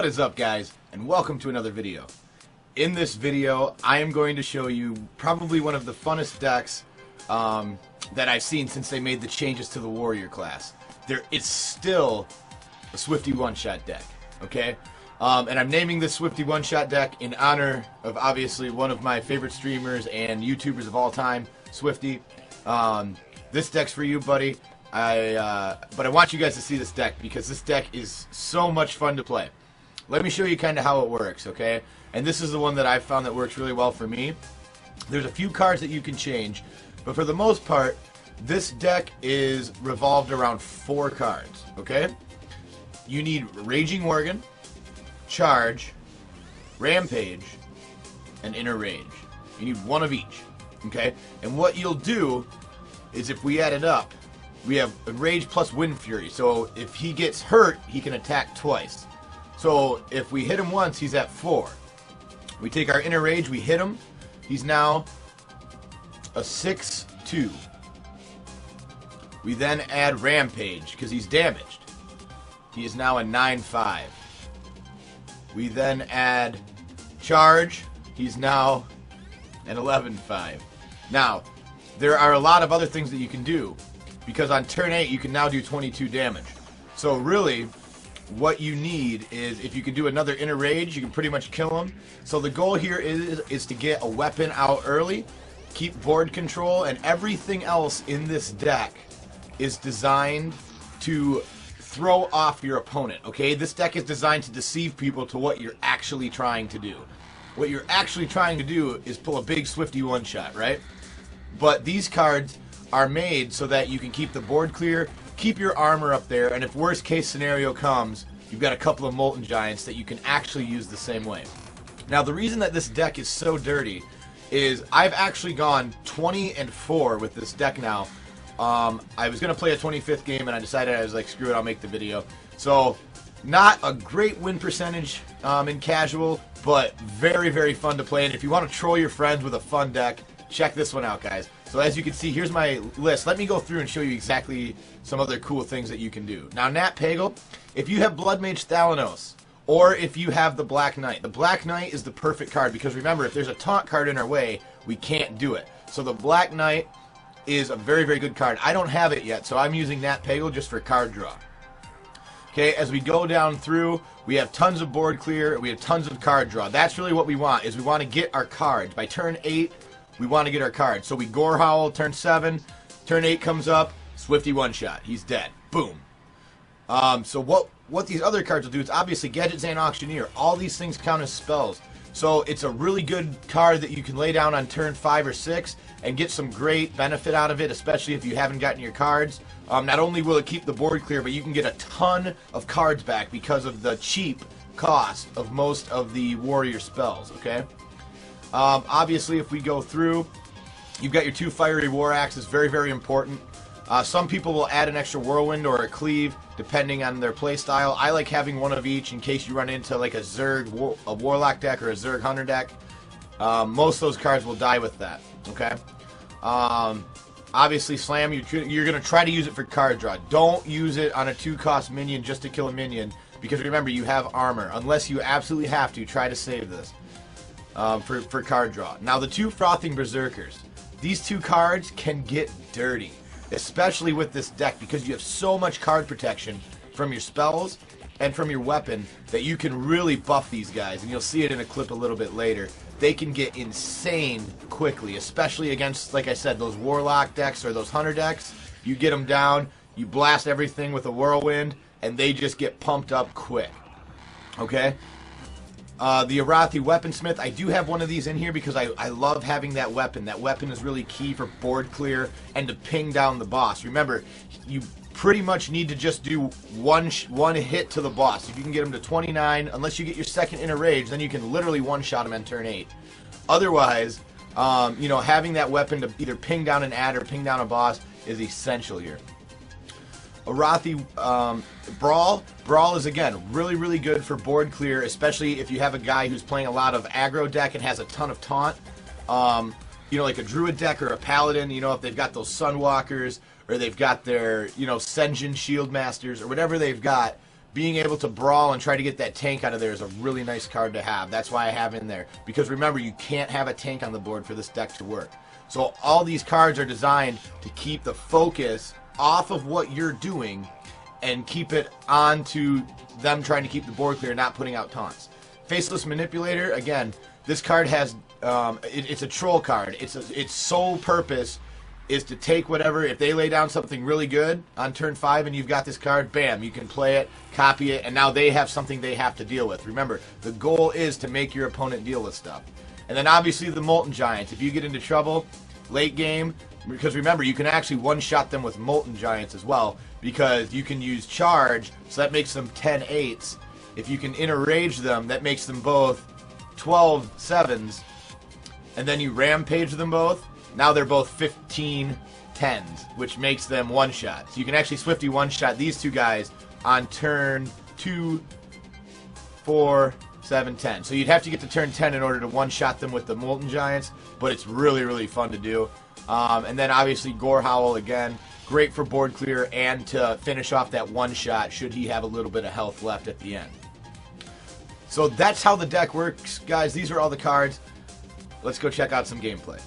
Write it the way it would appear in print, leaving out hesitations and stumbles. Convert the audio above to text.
What is up, guys, and welcome to another video. In this video, I am going to show you probably one of the funnest decks that I've seen since they made the changes to the Warrior class. There is still a Swifty one-shot deck, okay? And I'm naming this Swifty one-shot deck in honor of, obviously, one of my favorite streamers and YouTubers of all time, Swifty. This deck's for you, buddy. But I want you guys to see this deck because this deck is so much fun to play. Let me show you kind of how it works, okay? And this is the one that I've found that works really well for me. There's a few cards that you can change, but for the most part, this deck is revolved around 4 cards, okay? You need Raging Worgen, Charge, Rampage, and Inner Rage. You need one of each, okay? And what you'll do is if we add it up, we have Rage plus Wind Fury. So if he gets hurt, he can attack twice. So if we hit him once, he's at 4. We take our Inner Rage, we hit him. He's now a 6-2. We then add Rampage because he's damaged. He is now a 9-5. We then add Charge. He's now an 11-5. Now, there are a lot of other things that you can do, because on turn 8 you can now do 22 damage. So really, what you need is, if you can do another Inner Rage, you can pretty much kill him. So the goal here is to get a weapon out early, keep board control, and everything else in this deck is designed to throw off your opponent, okay? This deck is designed to deceive people to what you're actually trying to do. What you're actually trying to do is pull a big Swifty one-shot, right? But these cards are made so that you can keep the board clear, keep your armor up there, and if worst case scenario comes, you've got a couple of Molten Giants that you can actually use the same way. Now, the reason that this deck is so dirty is I've actually gone 20-4 with this deck now. I was going to play a 25th game, and I decided, I was like, screw it, I'll make the video. So, not a great win percentage in casual, but very, very fun to play. And if you want to troll your friends with a fun deck, check this one out, guys. So as you can see, here's my list. Let me go through and show you exactly some other cool things that you can do. Now, Nat Pagle, if you have Blood Mage Thalanos, or if you have the Black Knight. The Black Knight is the perfect card, because remember, if there's a taunt card in our way, we can't do it. So the Black Knight is a very, very good card. I don't have it yet, so I'm using Nat Pagle just for card draw. Okay, as we go down through, we have tons of board clear, we have tons of card draw. That's really what we want, is we want to get our cards. By turn 8, we want to get our cards. So we Gore Howl, turn 7, turn 8 comes up, Swifty one-shot. He's dead. Boom. So what these other cards will do is, obviously, Gadget Zan Auctioneer. All these things count as spells. So it's a really good card that you can lay down on turn 5 or 6 and get some great benefit out of it, especially if you haven't gotten your cards. Not only will it keep the board clear, but you can get a ton of cards back because of the cheap cost of most of the warrior spells, okay? Obviously, if we go through, you've got your 2 Fiery War Axes, very, very important. Some people will add an extra Whirlwind or a Cleave, depending on their playstyle. I like having one of each in case you run into like a Zerg a Warlock deck or a Zerg Hunter deck. Most of those cards will die with that, okay? Obviously, Slam, you're going to try to use it for card draw. Don't use it on a 2-cost minion just to kill a minion, because remember, you have armor. Unless you absolutely have to, try to save this. For card draw. Now, the 2 Frothing Berserkers. These 2 cards can get dirty, especially with this deck, because you have so much card protection from your spells and from your weapon that you can really buff these guys, and you'll see it in a clip a little bit later. They can get insane quickly, especially against, like I said, those Warlock decks or those Hunter decks. You get them down, you blast everything with a Whirlwind, and they just get pumped up quick. Okay? The Arathi Weaponsmith, I do have one of these in here because I love having that weapon. That weapon is really key for board clear and to ping down the boss. Remember, you pretty much need to just do one hit to the boss. If you can get him to 29, unless you get your second Inner Rage, then you can literally one-shot him on turn 8. Otherwise, you know, having that weapon to either ping down an ad or ping down a boss is essential here. Arathi Brawl. Brawl is, again, really, really good for board clear, especially if you have a guy who's playing a lot of aggro deck and has a ton of taunt. You know, like a Druid deck or a Paladin, you know, if they've got those Sunwalkers or they've got their, you know, Senjin Shield Masters or whatever they've got, being able to brawl and try to get that tank out of there is a really nice card to have. That's why I have in there. Because remember, you can't have a tank on the board for this deck to work. So all these cards are designed to keep the focus off of what you're doing and keep it on to them trying to keep the board clear, not putting out taunts. Faceless Manipulator, again, this card has, it's a troll card. Its sole purpose is to take whatever, if they lay down something really good on turn 5 and you've got this card, bam, you can play it, copy it, and now they have something they have to deal with. Remember, the goal is to make your opponent deal with stuff. And then obviously the Molten Giants. If you get into trouble late game, because remember, you can actually one-shot them with Molten Giants as well, because you can use Charge, so that makes them 10-8s. If you can interrage them, that makes them both 12-7s, and then you Rampage them both. Now they're both 15-10s, which makes them one-shot. So you can actually Swifty one-shot these two guys on turn 2, 4, 7, 10. So you'd have to get to turn 10 in order to one-shot them with the Molten Giants, but it's really, really fun to do. And then obviously Gore Howl again, great for board clear and to finish off that one-shot should he have a little bit of health left at the end. So that's how the deck works, guys. These are all the cards. Let's go check out some gameplay.